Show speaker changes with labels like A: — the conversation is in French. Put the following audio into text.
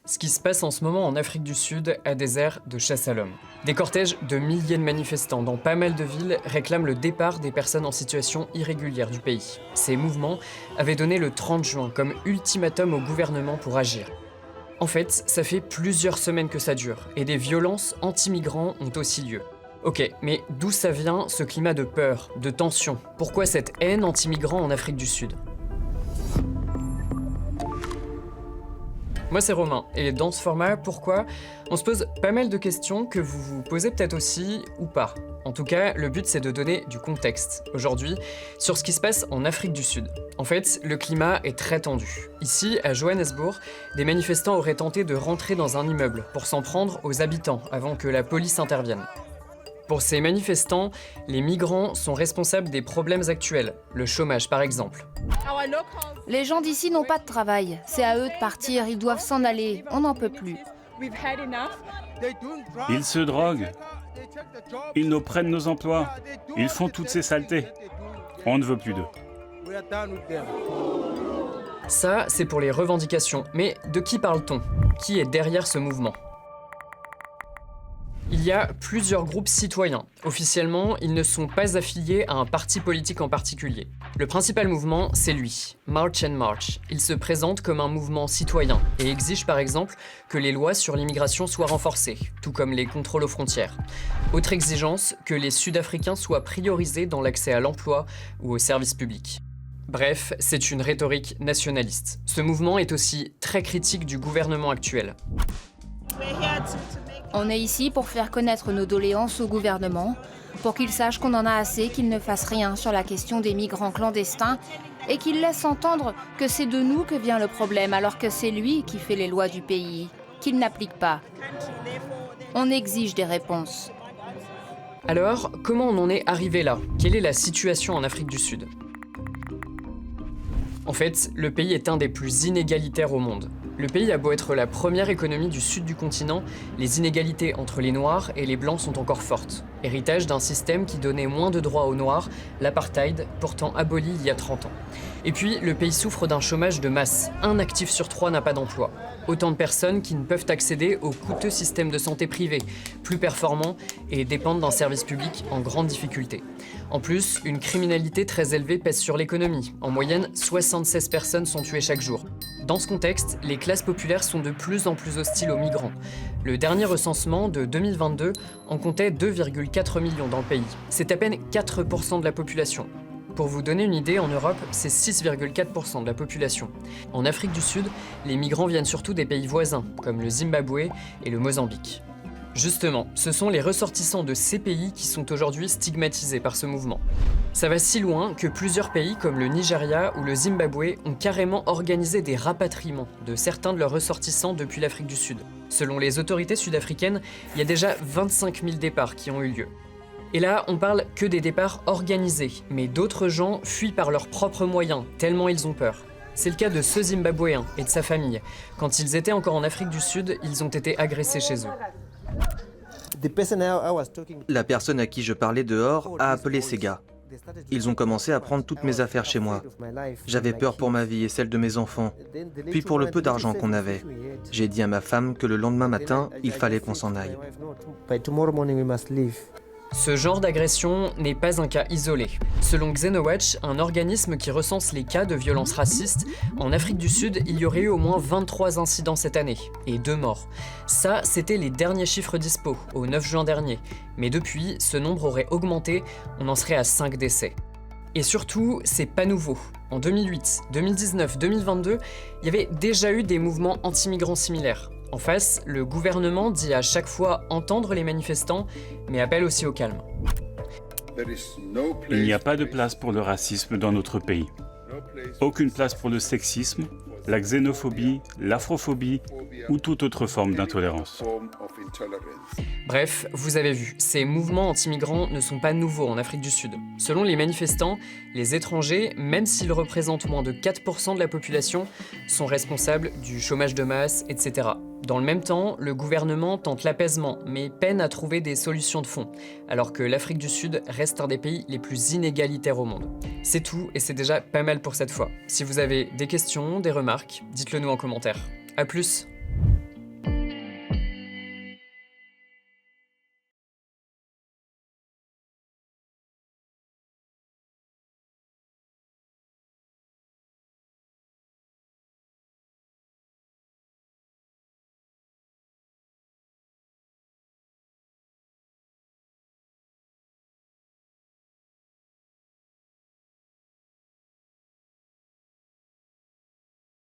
A: Ce qui se passe en ce moment en Afrique du Sud a des airs de chasse à l'homme. Des cortèges de milliers de manifestants dans pas mal de villes réclament le départ des personnes en situation irrégulière du pays. Ces mouvements avaient donné le 30 juin comme ultimatum au gouvernement pour agir. En fait, ça fait plusieurs semaines que ça dure, et des violences anti-migrants ont aussi lieu. Ok, mais d'où ça vient ce climat de peur, de tension? Pourquoi cette haine anti-migrants en Afrique du Sud? Moi c'est Romain, et dans ce format, pourquoi? On se pose pas mal de questions que vous vous posez peut-être aussi ou pas. En tout cas, le but c'est de donner du contexte, aujourd'hui, sur ce qui se passe en Afrique du Sud. En fait, le climat est très tendu. Ici, à Johannesburg, des manifestants auraient tenté de rentrer dans un immeuble pour s'en prendre aux habitants avant que la police intervienne. Pour ces manifestants, les migrants sont responsables des problèmes actuels, le chômage par exemple.
B: Les gens d'ici n'ont pas de travail. C'est à eux de partir, ils doivent s'en aller. On n'en peut plus.
C: Ils se droguent. Ils nous prennent nos emplois. Ils font toutes ces saletés. On ne veut plus d'eux.
A: Ça, c'est pour les revendications. Mais de qui parle-t-on? Qui est derrière ce mouvement? Il y a plusieurs groupes citoyens. Officiellement, ils ne sont pas affiliés à un parti politique en particulier. Le principal mouvement, c'est lui, March and March. Il se présente comme un mouvement citoyen et exige par exemple que les lois sur l'immigration soient renforcées, tout comme les contrôles aux frontières. Autre exigence, que les Sud-Africains soient priorisés dans l'accès à l'emploi ou aux services publics. Bref, c'est une rhétorique nationaliste. Ce mouvement est aussi très critique du gouvernement actuel.
B: On est ici pour faire connaître nos doléances au gouvernement, pour qu'il sache qu'on en a assez, qu'il ne fasse rien sur la question des migrants clandestins et qu'il laisse entendre que c'est de nous que vient le problème alors que c'est lui qui fait les lois du pays, qu'il n'applique pas. On exige des réponses.
A: Alors, comment on en est arrivé là? Quelle est la situation en Afrique du Sud? En fait, le pays est un des plus inégalitaires au monde. Le pays a beau être la première économie du sud du continent, les inégalités entre les Noirs et les Blancs sont encore fortes. Héritage d'un système qui donnait moins de droits aux Noirs, l'apartheid, pourtant aboli il y a 30 ans. Et puis, le pays souffre d'un chômage de masse. Un actif sur 3 n'a pas d'emploi. Autant de personnes qui ne peuvent accéder au coûteux système de santé privé, plus performant et dépendent d'un service public en grande difficulté. En plus, une criminalité très élevée pèse sur l'économie. En moyenne, 76 personnes sont tuées chaque jour. Dans ce contexte, les classes populaires sont de plus en plus hostiles aux migrants. Le dernier recensement de 2022 en comptait 2,4 millions dans le pays. C'est à peine 4% de la population. Pour vous donner une idée, en Europe, c'est 6,4% de la population. En Afrique du Sud, les migrants viennent surtout des pays voisins, comme le Zimbabwe et le Mozambique. Justement, ce sont les ressortissants de ces pays qui sont aujourd'hui stigmatisés par ce mouvement. Ça va si loin que plusieurs pays comme le Nigeria ou le Zimbabwe ont carrément organisé des rapatriements de certains de leurs ressortissants depuis l'Afrique du Sud. Selon les autorités sud-africaines, il y a déjà 25 000 départs qui ont eu lieu. Et là, on parle que des départs organisés, mais d'autres gens fuient par leurs propres moyens, tellement ils ont peur. C'est le cas de ce Zimbabwéen et de sa famille. Quand ils étaient encore en Afrique du Sud, ils ont été agressés chez eux.
D: La personne à qui je parlais dehors a appelé ces gars. Ils ont commencé à prendre toutes mes affaires chez moi. J'avais peur pour ma vie et celle de mes enfants. Puis pour le peu d'argent qu'on avait, j'ai dit à ma femme que le lendemain matin, il fallait qu'on s'en aille.
A: Ce genre d'agression n'est pas un cas isolé. Selon Xenowatch, un organisme qui recense les cas de violences racistes, en Afrique du Sud, il y aurait eu au moins 23 incidents cette année, et 2 morts. Ça, c'était les derniers chiffres dispo, au 9 juin dernier. Mais depuis, ce nombre aurait augmenté, on en serait à 5 décès. Et surtout, c'est pas nouveau. En 2008, 2019, 2022, il y avait déjà eu des mouvements anti-migrants similaires. En face, le gouvernement dit à chaque fois entendre les manifestants, mais appelle aussi au calme.
C: Il n'y a pas de place pour le racisme dans notre pays. Aucune place pour le sexisme, la xénophobie, l'afrophobie ou toute autre forme d'intolérance.
A: Bref, vous avez vu, ces mouvements anti-migrants ne sont pas nouveaux en Afrique du Sud. Selon les manifestants, les étrangers, même s'ils représentent moins de 4% de la population, sont responsables du chômage de masse, etc. Dans le même temps, le gouvernement tente l'apaisement, mais peine à trouver des solutions de fond, alors que l'Afrique du Sud reste un des pays les plus inégalitaires au monde. C'est tout, et c'est déjà pas mal pour cette fois. Si vous avez des questions, des remarques, dites-le nous en commentaire. À plus!